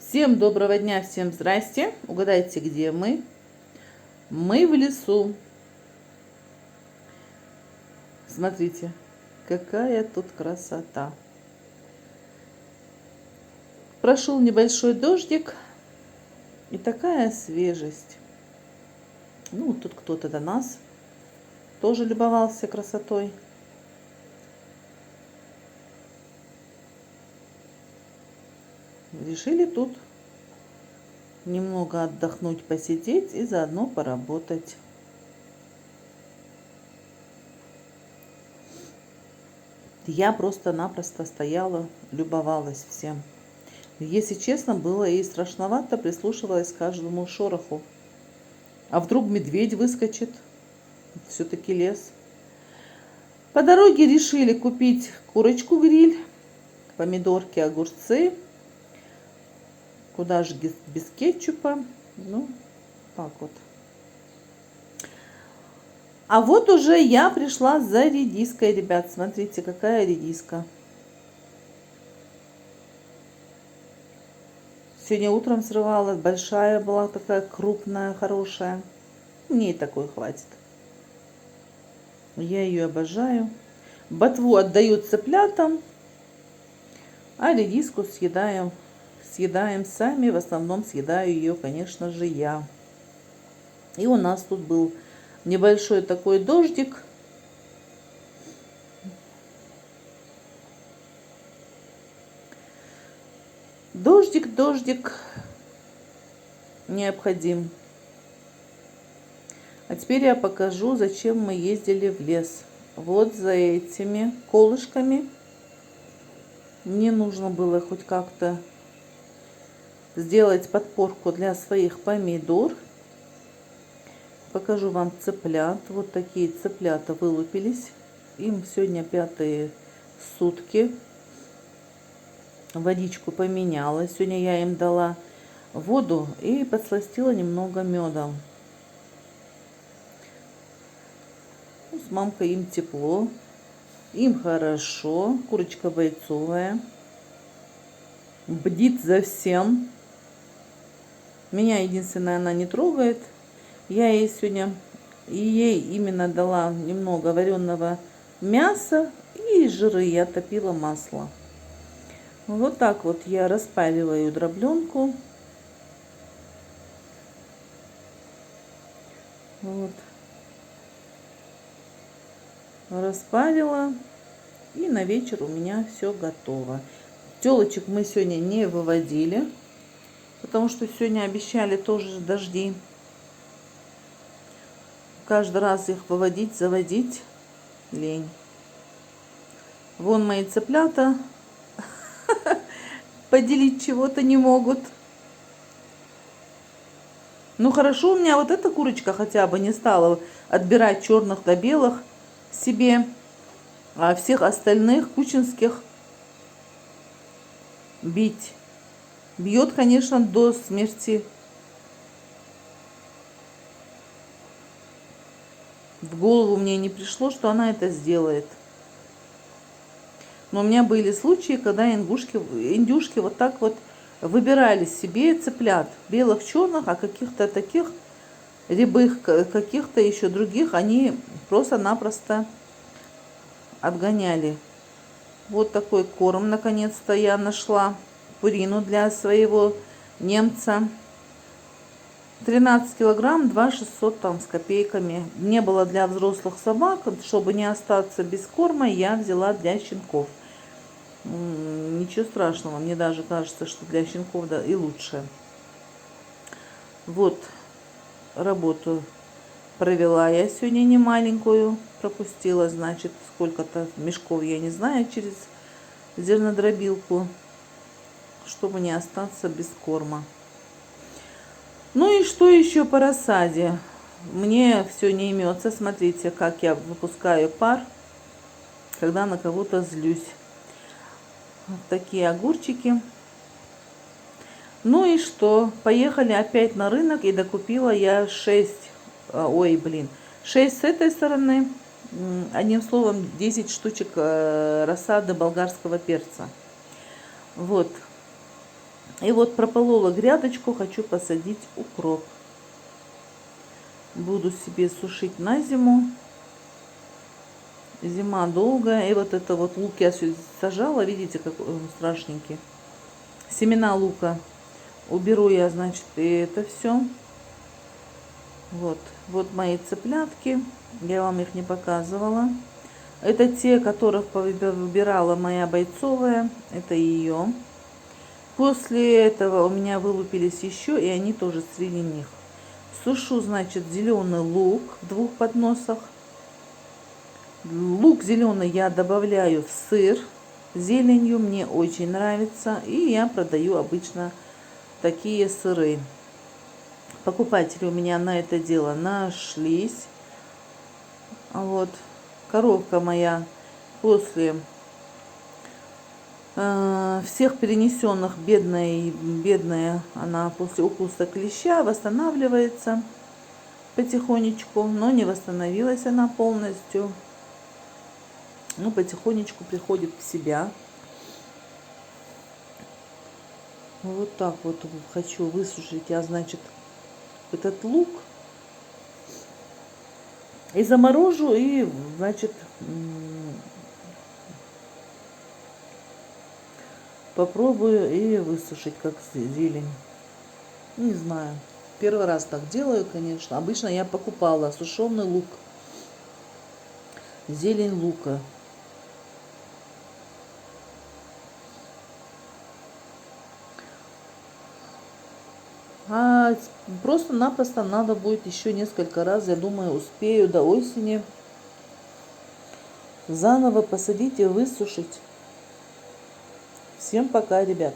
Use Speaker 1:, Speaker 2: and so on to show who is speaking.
Speaker 1: Всем доброго дня, всем здрасте. Угадайте, где мы? Мы в лесу. Смотрите, какая тут красота. Прошел небольшой дождик и такая свежесть. Ну, тут кто-то до нас тоже любовался красотой. Решили тут немного отдохнуть, посидеть и заодно поработать. Я просто-напросто стояла, любовалась всем. Если честно, было и страшновато, прислушивалась к каждому шороху. А вдруг медведь выскочит? Все-таки лес. По дороге решили купить курочку-гриль, помидорки, огурцы. Куда же без кетчупа? Ну, так вот. А вот уже я пришла за редиской, ребят. Смотрите, какая редиска. Сегодня утром срывала. Большая была, такая крупная, хорошая. Мне и такой хватит. Я ее обожаю. Ботву отдаю цыплятам, а редиску съедаем сами. В основном съедаю ее, конечно же, я. И у нас тут был небольшой такой дождик. Дождик необходим. А теперь я покажу, зачем мы ездили в лес. Вот за этими колышками. Мне нужно было хоть как-то сделать подпорку для своих помидор. Покажу вам цыплят. Вот такие цыплята вылупились. Им сегодня 5-е сутки. Водичку поменяла. Сегодня я им дала воду и подсластила немного медом. С мамкой им тепло. Им хорошо. Курочка бойцовая. Бдит за всем. Меня единственное она не трогает. Я ей сегодня именно дала немного вареного мяса и жиры. Я топила масло. Вот так вот я распариваю дробленку. Вот. Распарила. И на вечер у меня все готово. Телочек мы сегодня не выводили, потому что сегодня обещали тоже дожди. Каждый раз их выводить, заводить лень. Вон мои цыплята поделить чего-то не могут. Ну хорошо, у меня вот эта курочка хотя бы не стала отбирать черных до белых себе, а всех остальных кучинских бить. Бьет, конечно, до смерти. В голову мне не пришло, что она это сделает. Но у меня были случаи, когда индюшки вот так вот выбирали себе цыплят. Белых, черных, а каких-то таких рябых, каких-то еще других они просто-напросто отгоняли. Вот такой корм наконец-то я нашла. Пурину для своего немца. 13 килограмм, 2 600 там с копейками. Не было для взрослых собак, чтобы не остаться без корма, я взяла для щенков. Ничего страшного, мне даже кажется, что для щенков да, и лучше. Вот работу провела я сегодня не маленькую, пропустила, значит, сколько-то мешков, я не знаю, через зернодробилку, чтобы не остаться без корма. Ну и что еще по рассаде? Мне все не имется. Смотрите, как я выпускаю пар, когда на кого-то злюсь. Вот такие огурчики. Ну и что? Поехали опять на рынок и докупила я 6 с этой стороны. Одним словом, 10 штучек рассады болгарского перца. Вот. И вот прополола грядочку, хочу посадить укроп. Буду себе сушить на зиму. Зима долгая. И вот это вот лук я сажала, видите, какой он страшненький. Семена лука. Уберу я, значит, и это все. Вот мои цыплятки. Я вам их не показывала. Это те, которых выбирала моя бойцовая. Это ее. После этого у меня вылупились еще, и они тоже среди них. Сушу, значит, зеленый лук в 2 подносах. Лук зеленый я добавляю в сыр зеленью, мне очень нравится. И я продаю обычно такие сыры. Покупатели у меня на это дело нашлись. Вот. Коровка моя после всех перенесенных, бедная, она после укуса клеща восстанавливается потихонечку, но не восстановилась она полностью. Ну, потихонечку приходит в себя. Вот так вот хочу высушить я, значит, этот лук. И заморожу, и, значит, попробую и высушить, как зелень. Не знаю. Первый раз так делаю, конечно. Обычно я покупала сушеный лук. Зелень лука. А просто-напросто надо будет еще несколько раз, я думаю, успею до осени заново посадить и высушить. Всем пока, ребят.